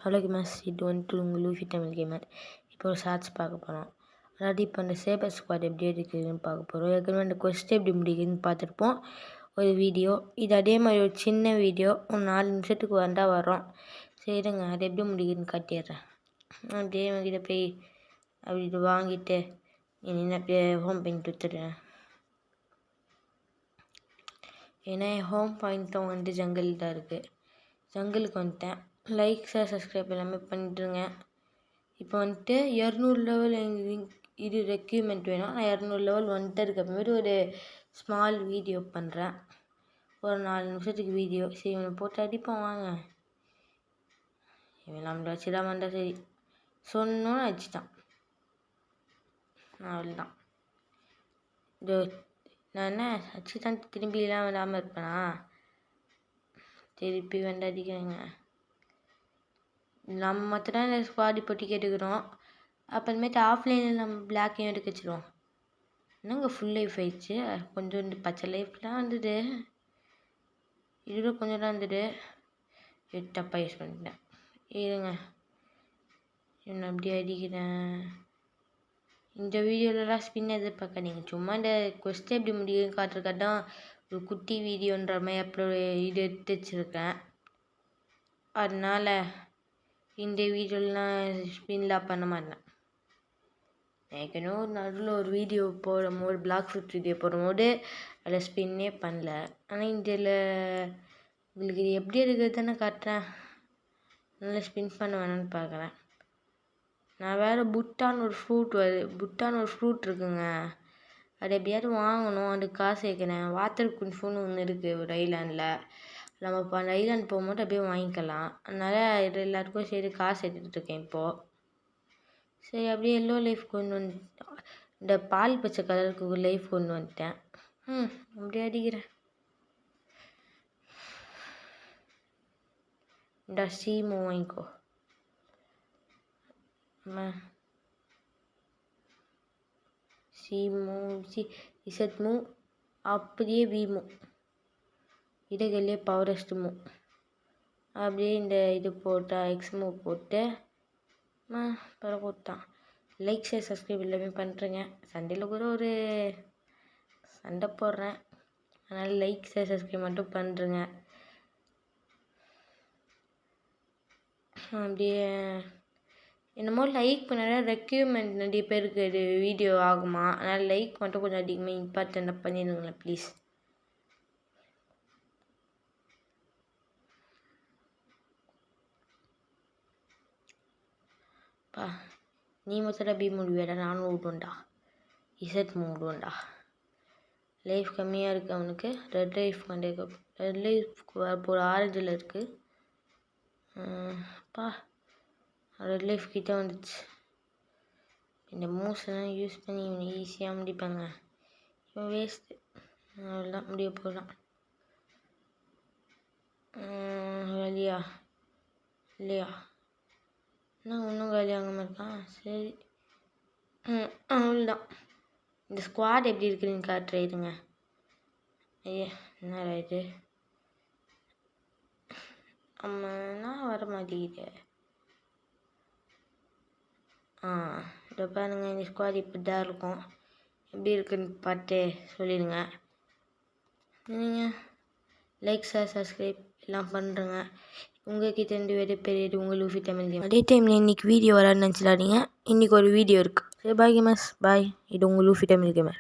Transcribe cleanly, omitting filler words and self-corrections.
Hello gamers, இது வந்துட்டு உங்கள் லூஃபி தமிழ் கேமர். இப்போ ஒரு ஷார்ட்ஸ் பார்க்க போகிறோம். அதாவது இப்போ அந்த சேபர் ஸ்குவாட் எப்படி இருக்குதுன்னு பார்க்க போகிறோம். ஏற்கனவே அந்த கொஸ்ட் எப்படி முடியுதுன்னு பார்த்துருப்போம் ஒரு வீடியோ. இது அதே மாதிரி ஒரு சின்ன வீடியோ, ஒரு 4 நிமிஷத்துக்கு வந்தால் வரும். சரிங்க, அது எப்படி முடியுதுன்னு காட்டிடுறேன். அப்படியே கிட்ட போய் அப்படி இது வாங்கிட்டு என்ன அப்படியே ஹோம் பாயிண்ட் கொடுத்துடுறேன். ஏன்னா ஹோம் பாயிண்ட்டும் வந்துட்டு ஜங்கிள் தான் இருக்குது. ஜங்கிளுக்கு வந்துட்டேன். லைக், ஷேர், சப்ஸ்கிரைப் எல்லாமே பண்ணிட்டுருங்க. இப்போ வந்துட்டு 200 லெவல் இது ரெக்யூர்மெண்ட் வேணும். நான் 200 லெவல் வந்துட்டு இருக்கப்பமாரி ஒரு ஸ்மால் வீடியோ பண்ணுறேன். ஒரு 4 நிமிஷத்துக்கு வீடியோ. சரி, இவனை போட்டு அடிப்போம் வாங்க. இவன் நம்மளை வச்சுதான் வந்தால் சரி. சொன்னோன்னு வச்சுட்டான். அவ்வளோதான். இது நான் என்ன வச்சு தான் திரும்பிலாம் விடாமல் இருப்பேனா? திருப்பி வந்து அடிக்கிறேங்க. நம்ம மட்டும் தான் இந்த ஸ்குவாடி போட்டி கேட்டுக்கிறோம். அப்புறமேட்டு ஆஃப்லைனில் நம்ம பிளாக்கையும் எடுக்க வச்சுருவோம். என்னங்க ஃபுல் லைஃப் ஆயிடுச்சு. கொஞ்சம் பச்சை லைஃப்லாம் வந்தது. இதோட கொஞ்சம் தான் வந்தது. தப்பாக யூஸ் பண்ணிட்டேன். இருங்க, என்ன அப்படியே அடிக்கிறேன். இந்த வீடியோலலாம் ஸ்பின் எதிர்பார்க்காதீங்க. சும்மா இந்த கொஸ்ட் எப்படி முடியும்னு காட்டுறக்காட்டும் ஒரு குட்டி வீடியோன்ற மாதிரி அப்லோட் இது எடுத்து வச்சுருக்கேன். அதனால் இந்த வீடியோலாம் ஸ்பின்லாம் பண்ண மாட்டேன். ஏற்கனவே ஒரு நடுவில் ஒரு வீடியோ போடும்போது பிளாக் ஃப்ரூட் வீடியோ போடும்போது அதில் ஸ்பின்னே பண்ணல. ஆனால் இதில் உங்களுக்கு இது எப்படி இருக்கிறது தானே காட்டுறேன். நல்லா ஸ்பின் பண்ண வேணும்னு பார்க்குறேன். நான் வேறு புட்டான்னு ஒரு ஃப்ரூட் இருக்குங்க. அது எப்படியாவது வாங்கணும். அதுக்கு காசு வைக்கிறேன். வாட்டர் குன்ஃபுன்னு ஒன்று இருக்குது ஒரு ஐலாண்டில். நம்ம இப்போ அந்த ஐலாண்ட் போகும்போது அப்படியே வாங்கிக்கலாம். அதனால் இது எல்லாத்துக்கும் சரி காசு எடுத்துகிட்ருக்கேன் இப்போது. சரி, அப்படியே எல்லோ லைஃப் கொண்டு வந்துட்டேன். இந்த பால் பச்சை கலருக்கு லைஃப் கொண்டு வந்துட்டேன். அப்படியே அடிக்கிறேன். இந்த சீமோ வாங்கிக்கோ. சீமோ இசட்மூ அப்படியே வீமோ இடகள்லேயே பவரஸ்ட்டுமோ அப்படியே இந்த இது போட்டால் எக்ஸ்மோ போட்டு பிற போட்டான். லைக், ஷேர், சப்ஸ்கிரைப் எல்லாமே பண்ணுறேங்க. சண்டையில் கூட ஒரு சண்டை போடுறேன். அதனால் லைக், ஷேர், சப்ஸ்கிரைப் மட்டும் பண்ணுறேங்க. அப்படியே என்னமோ லைக் பண்ணால ரெக்யூர்மெண்ட் நிறைய பேருக்கு இது வீடியோ ஆகுமா? அதனால் லைக் மட்டும் கொஞ்சம் அதிகமாக இம்பார்ட்டண்ட்டாக பண்ணிடுங்களேன் ப்ளீஸ். நீ மொத்தம் பி முடிவேடா, நானும் விடுவேன்டா. இசட் விடுவேன்டா. லைஃப் கம்மியாக இருக்குது அவனுக்கு. ரெட் லைஃப் ஒரு ஆரஞ்சில் இருக்குது. ரெட் லைஃப் கிட்ட வந்துச்சு. இந்த மூவ்ஸ்லாம் யூஸ் பண்ணி இவனை ஈஸியாக முடிப்பாங்க. இவன் வேஸ்ட்டு. அவ்வளோதான், முடிய போகலாம். வேலையா இல்லையா? இன்னும் ஒன்றும் வேலையாகாமல் இருக்கான். சரி, அவ்வளோதான். இந்த ஸ்குவாட் எப்படி இருக்குதுன்னு காட்டுறேங்க. ஐயா, என்ன இது? அம்மா வர மாட்டேங்குது. இதை பாருங்க, இந்த ஸ்குவாட் இப்படி தான் இருக்கும். எப்படி இருக்குன்னு பார்த்து சொல்லிடுங்க. நீங்கள் லைக், ஷேர், சப்ஸ்கிரைப் எல்லாம் பண்ணுறேங்க. உங்கள்கிட்ட இருந்து வேறு பெரியது உங்கள் லூஃபி தமிழ் கேம். அதே டைமில் இன்றைக்கி வீடியோ வரான்னு நினச்சிடாதீங்க. இன்றைக்கி ஒரு வீடியோ இருக்குது. சரி, பாய் கேமர்ஸ், பாய். இது உங்கள் லூஃபி தமிழ் கேமர்.